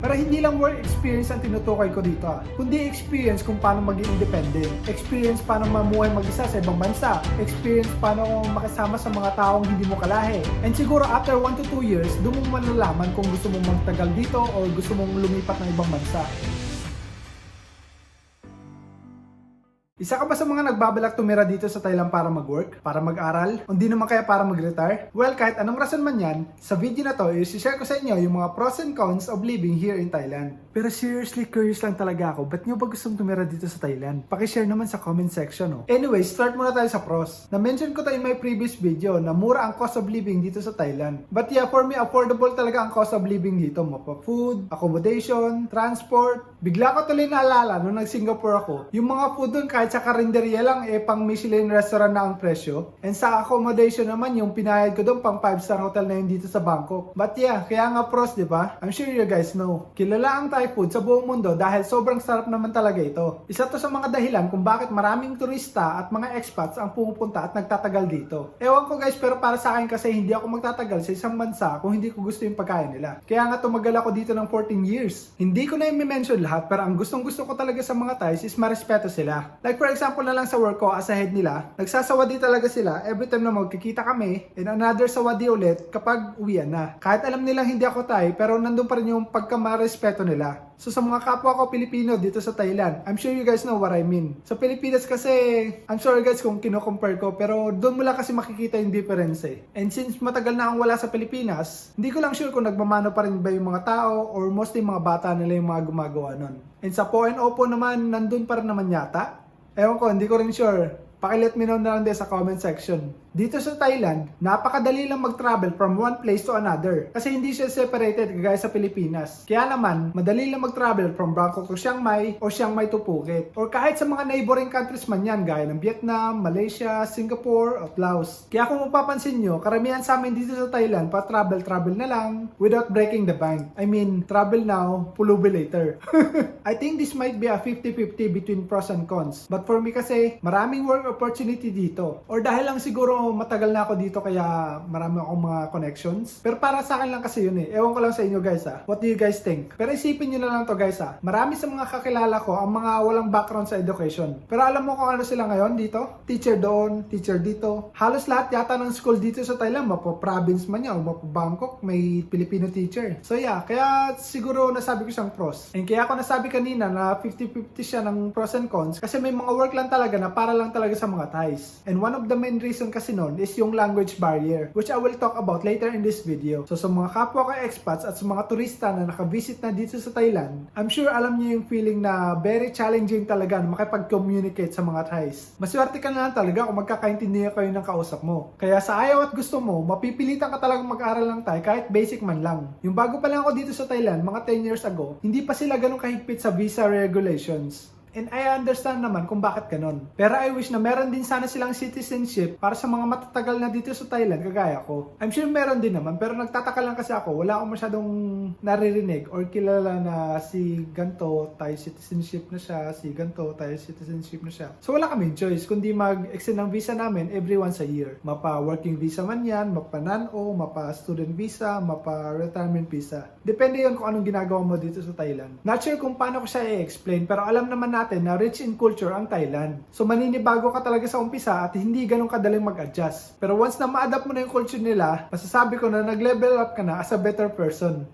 Pero hindi lang work experience ang tinutukoy ko dito kundi experience kung paano maging independent, experience paano mamuhay mag-isa sa ibang bansa, experience paano makasama sa mga taong hindi mo kalahi. And siguro after 1 to 2 years, doon mo malalaman kung gusto mong magtagal dito o gusto mong lumipat ng ibang bansa. Isa ka ba sa mga nagbabalak tumira dito sa Thailand para mag-work? Para mag-aral? O di naman kaya para mag-retire? Well, kahit anong rason man yan, sa video na to, i-share ko sa inyo yung mga pros and cons of living here in Thailand. Pero seriously curious lang talaga ako, ba't nyo ba gustong tumira dito sa Thailand? Pakishare naman sa comment section. Anyway, start muna tayo sa pros. Na-mention ko to in my previous video na mura ang cost of living dito sa Thailand. But yeah, for me, affordable talaga ang cost of living dito. Mapa food, accommodation, transport. Bigla ko tuloy naalala nung nag-Singapore ako, yung mga food doon kahit sa karinderya lang pang Michelin restaurant na ang presyo. And sa accommodation naman, yung pinayad ko doon pang 5-star hotel na yun dito sa Bangkok. But yeah, kaya nga pros, di ba? I'm sure you guys know. Kilala ang Thai food sa buong mundo dahil sobrang sarap naman talaga ito. Isa to sa mga dahilan kung bakit maraming turista at mga expats ang pumupunta at nagtatagal dito. Ewan ko guys, pero para sa akin kasi hindi ako magtatagal sa isang bansa kung hindi ko gusto yung pagkain nila. Kaya nga tumagal ako dito ng 14 years. Hindi ko na i-mention lahat, pero ang gustong gusto ko talaga sa mga Thais is marespeto sila. Like for example na lang sa work ko as a head nila, nagsasawadi talaga sila every time na magkikita kami and another sawadi ulit kapag uwian na. Kahit alam nilang hindi ako Thai, pero nandun pa rin yung pagkamarespeto nila. So sa mga kapwa ko Pilipino dito sa Thailand, I'm sure you guys know what I mean. Sa Pilipinas kasi, I'm sorry guys kung kino-compare ko, pero doon mo lang kasi makikita yung difference And since matagal na akong wala sa Pilipinas, hindi ko lang sure kung nagmamano pa rin ba yung mga tao or mostly mga bata nila yung mga gumagawa nun. And sa po and opo naman, nandun pa rin naman yata. Ewan ko, hindi ko rin sure. Paki-let me know na lang din sa comment section. Dito sa Thailand, napakadali lang mag-travel from one place to another kasi hindi siya separated kagaya sa Pilipinas. Kaya naman, madali lang mag-travel from Bangkok to Chiang Mai or Chiang Mai to Phuket or kahit sa mga neighboring countries man yan gaya ng Vietnam, Malaysia, Singapore at Laos. Kaya kung mapapansin nyo, karamihan sa amin dito sa Thailand pa-travel na lang without breaking the bank. I mean, travel now, pulubi later. I think this might be a 50-50 between pros and cons. But for me kasi, maraming work opportunity dito. Or dahil lang siguro matagal na ako dito kaya marami akong mga connections. Pero para sa akin lang kasi yun Ewan ko lang sa inyo guys What do you guys think? Pero isipin nyo na lang to guys Marami sa mga kakilala ko ang mga walang background sa education. Pero alam mo kung ano sila ngayon dito? Teacher doon, teacher dito. Halos lahat yata ng school dito sa Thailand, mapa-province man yan o mapa-Bangkok, may Filipino teacher. So yeah, kaya siguro nasabi ko siyang pros. And kaya ako nasabi kanina na 50-50 siya ng pros and cons kasi may mga work lang talaga na para lang talaga sa mga Thais. And one of the main reason kasi nun is yung language barrier, which I will talk about later in this video. So sa mga kapwa ko expats at sa mga turista na nakavisit na dito sa Thailand, I'm sure alam niyo yung feeling na very challenging talaga na makipag-communicate sa mga Thais. Maswerte ka na lang talaga kung magkakaintindihan kayo ng kausap mo. Kaya sa ayaw at gusto mo, mapipilitan ka talagang mag-aral ng Thai kahit basic man lang. Yung bago pa lang ako dito sa Thailand, mga 10 years ago, hindi pa sila ganun kahigpit sa visa regulations. And I understand naman kung bakit ganon. Pero I wish na meron din sana silang citizenship para sa mga matatagal na dito sa Thailand kagaya ko. I'm sure meron din naman pero nagtataka lang kasi ako. Wala akong masyadong naririnig or kilala na si ganto Thai citizenship na siya, si ganto Thai citizenship na siya. So wala kaming choice kundi mag-extend ng visa namin every once a year. Mapa working visa man yan, mapa non-o, mapa student visa, mapa retirement visa. Depende yun kung anong ginagawa mo dito sa Thailand. Not sure kung paano ko siya i-explain pero alam naman natin na rich in culture ang Thailand. So maninibago ka talaga sa umpisa at hindi ganun kadaling mag-adjust. Pero once na ma-adapt mo na yung culture nila, masasabi ko na nag-level up ka na as a better person.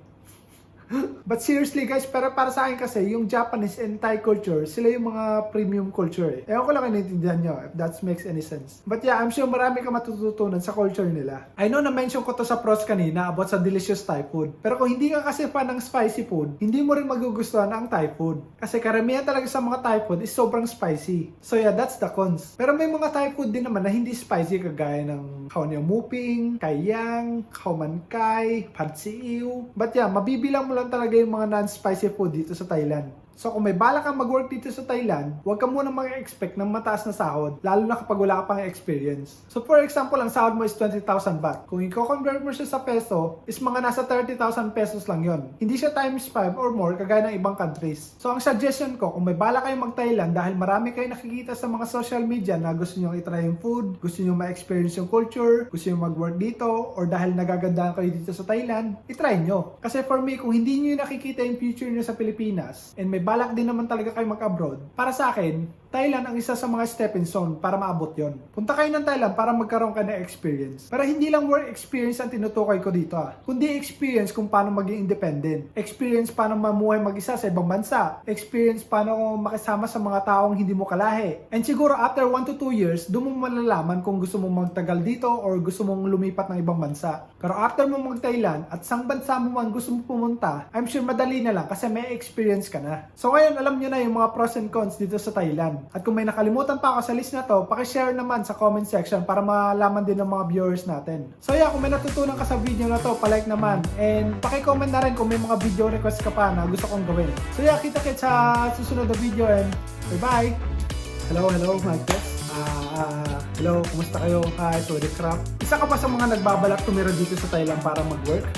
But seriously guys, pero para sa akin kasi, yung Japanese and Thai culture, sila yung mga premium culture Ewan ko lang kung naiintindihan nyo, if that makes any sense. But yeah, I'm sure marami ka matututunan sa culture nila. I know na-mention ko to sa pros kanina about sa delicious Thai food. Pero kung hindi ka kasi fan ng spicy food, hindi mo rin magugustuhan ang Thai food. Kasi karamihan talaga sa mga Thai food is sobrang spicy. So yeah, that's the cons. Pero may mga Thai food din naman na hindi spicy kagaya ng khao niao muping, kayang, khao man kai, pad see ew. But yeah, mabibilang mo lang talaga yung mga non-spicy food dito sa Thailand. So kung may balak kang mag-work dito sa Thailand, huwag ka muna mag-expect ng mataas na sahod, lalo na kapag wala ka pang experience. So for example, ang sahod mo is 20,000 baht. Kung i-convert mo siya sa peso, is mga nasa 30,000 pesos lang yon. Hindi siya times 5 or more kagaya ng ibang countries. So ang suggestion ko, kung may balak kayong mag-Thailand dahil marami kayo nakikita sa mga social media na gusto nyo i-try yung food, gusto nyo ma-experience yung culture, gusto nyo mag-work dito, or dahil nagagandahan kayo dito sa Thailand, i-try nyo. Kasi for me, kung hindi nyo nakikita yung future nyo sa Pilipinas, and may balak din naman talaga kayo mag-abroad, para sa akin, Thailand ang isa sa mga stepping stone para maabot yon. Punta kayo ng Thailand para magkaroon ka ng experience. Pero hindi lang work experience ang tinutukoy ko dito kundi experience kung paano maging independent. Experience paano mamuhay mag-isa sa ibang bansa. Experience paano makisama sa mga taong hindi mo kalahi. And siguro after 1 to 2 years, doon mo malalaman kung gusto mong magtagal dito or gusto mong lumipat ng ibang bansa. Pero after mo mag-Thailand at sang bansa mo man gusto mo pumunta, I'm sure madali na lang kasi may experience ka na. So ngayon alam nyo na yung mga pros and cons dito sa Thailand. At kung may nakalimutan pa ako sa list na to, pakishare naman sa comment section para malaman din ng mga viewers natin. So yeah, kung may natutunan ka sa video na to, palike naman. And pakicomment na rin kung may mga video request ka pa na gusto kong gawin. So yeah, kita-kits sa susunod na video and bye-bye! Hello, Mike Tess. Hello, kumusta kayo? Hi, Sodi Craft. Isa ka pa sa mga nagbabalak tumira dito sa Thailand para mag-work?